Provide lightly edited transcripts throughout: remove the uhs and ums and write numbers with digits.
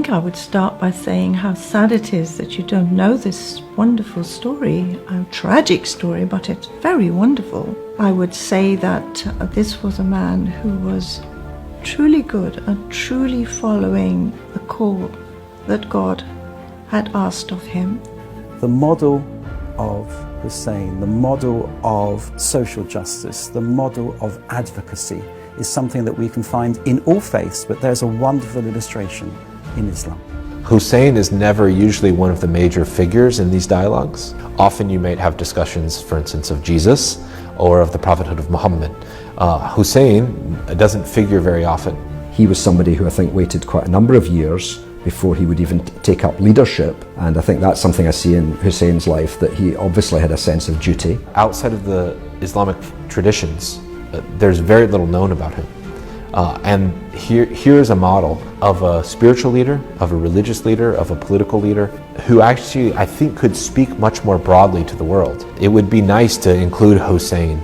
think I would start by saying how sad it is that you don't know this wonderful story, a tragic story, but it's very wonderful. I would say that this was a man who was truly good and truly following the call that God had asked of him. The model of Hussain, the model of social justice, the model of advocacy is something that we can find in all faiths, but there's a wonderful illustration in Islam. Hussain is never usually one of the major figures in these dialogues. Often you might have discussions, for instance, of Jesus or of the prophethood of Muhammad. Hussain doesn't figure very often. He was somebody who I think waited quite a number of years before he would even take up leadership, and I think that's something I see in Hussain's life, that he obviously had a sense of duty. Outside of the Islamic traditions, there's very little known about him. And here is a model of a spiritual leader, of a religious leader, of a political leader, who actually, I think, could speak much more broadly to the world. It would be nice to include Hussain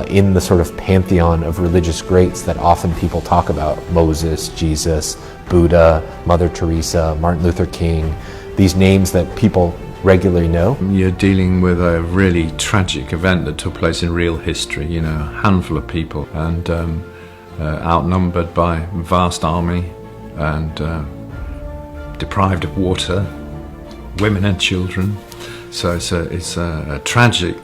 in the sort of pantheon of religious greats that often people talk about: Moses, Jesus, Buddha, Mother Teresa, Martin Luther King, these names that people regularly know. You're dealing with a really tragic event that took place in real history, you know, a handful of people, and outnumbered by a vast army, and deprived of water, women and children. So it's a tragic,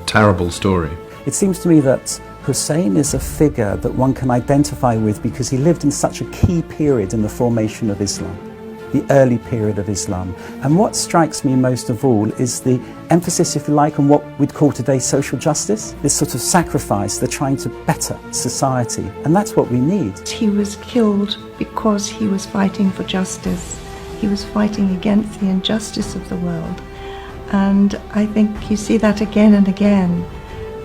terrible story. It seems to me that Hussain is a figure that one can identify with because he lived in such a key period in the formation of Islam, the early period of Islam. And what strikes me most of all is the emphasis, if you like, on what we'd call today social justice, this sort of sacrifice, the trying to better society. And that's what we need. He was killed because he was fighting for justice. He was fighting against the injustice of the world. And I think you see that again and again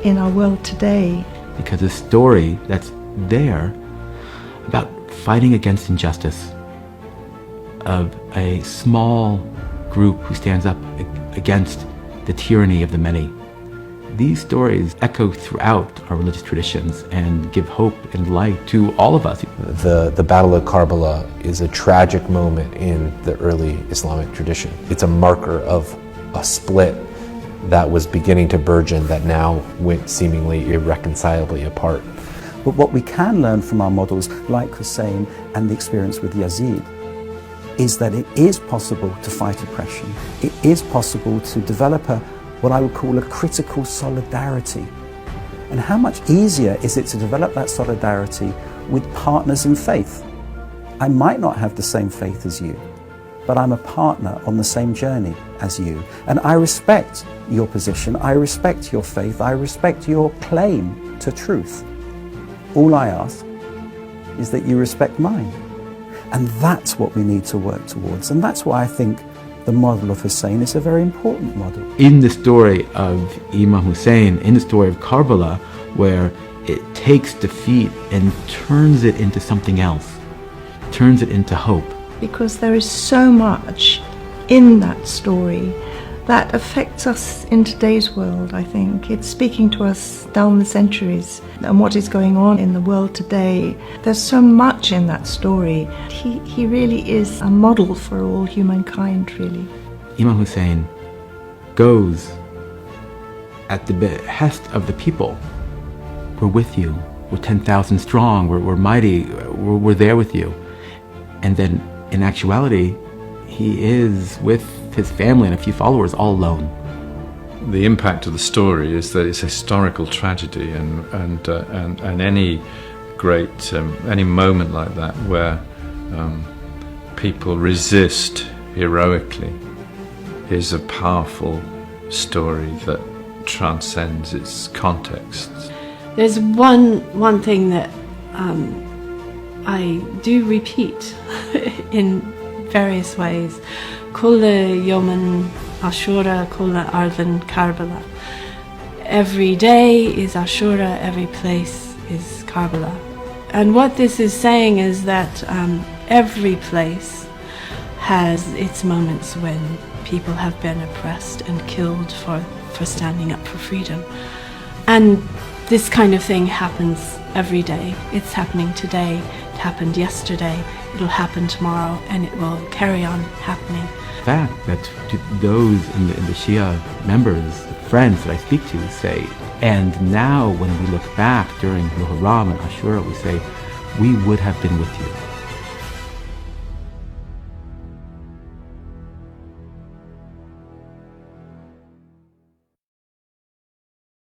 in our world today. Because the story that's there about fighting against injustice, of a small group who stands up against the tyranny of the many. These stories echo throughout our religious traditions and give hope and light to all of us. The Battle of Karbala is a tragic moment in the early Islamic tradition. It's a marker of a split that was beginning to burgeon, that now went seemingly irreconcilably apart. But what we can learn from our models like Hussain and the experience with Yazid is that it is possible to fight oppression. It is possible to develop what I would call a critical solidarity. And how much easier is it to develop that solidarity with partners in faith? I might not have the same faith as you, but I'm a partner on the same journey as you. And I respect your position, I respect your faith, I respect your claim to truth. All I ask is that you respect mine. And that's what we need to work towards. And that's why I think the model of Hussain is a very important model. In the story of Imam Hussain, in the story of Karbala, where it takes defeat and turns it into something else, turns it into hope. Because there is so much in that story that affects us in today's world, I think. It's speaking to us down the centuries and what is going on in the world today. There's so much in that story. He really is a model for all humankind, really. Imam Hussain goes at the behest of the people. We're with you. We're 10,000 strong. We're mighty. We're there with you. And then, in actuality, he is with his family and a few followers all alone. The impact of the story is that it's a historical tragedy, and any great any moment like that where people resist heroically is a powerful story that transcends its context. There's one thing that I do repeat in various ways. كل يوم عاشوراء كل أرض Karbala. Every day is Ashura, every place is Karbala. And what this is saying is that every place has its moments when people have been oppressed and killed for standing up for freedom. And This kind of thing happens every day. It's happening today, it happened yesterday, it'll happen tomorrow, and it will carry on happening. The fact that those in the Shia members, friends that I speak to say, and now when we look back during Muharram and Ashura, we say, we would have been with you.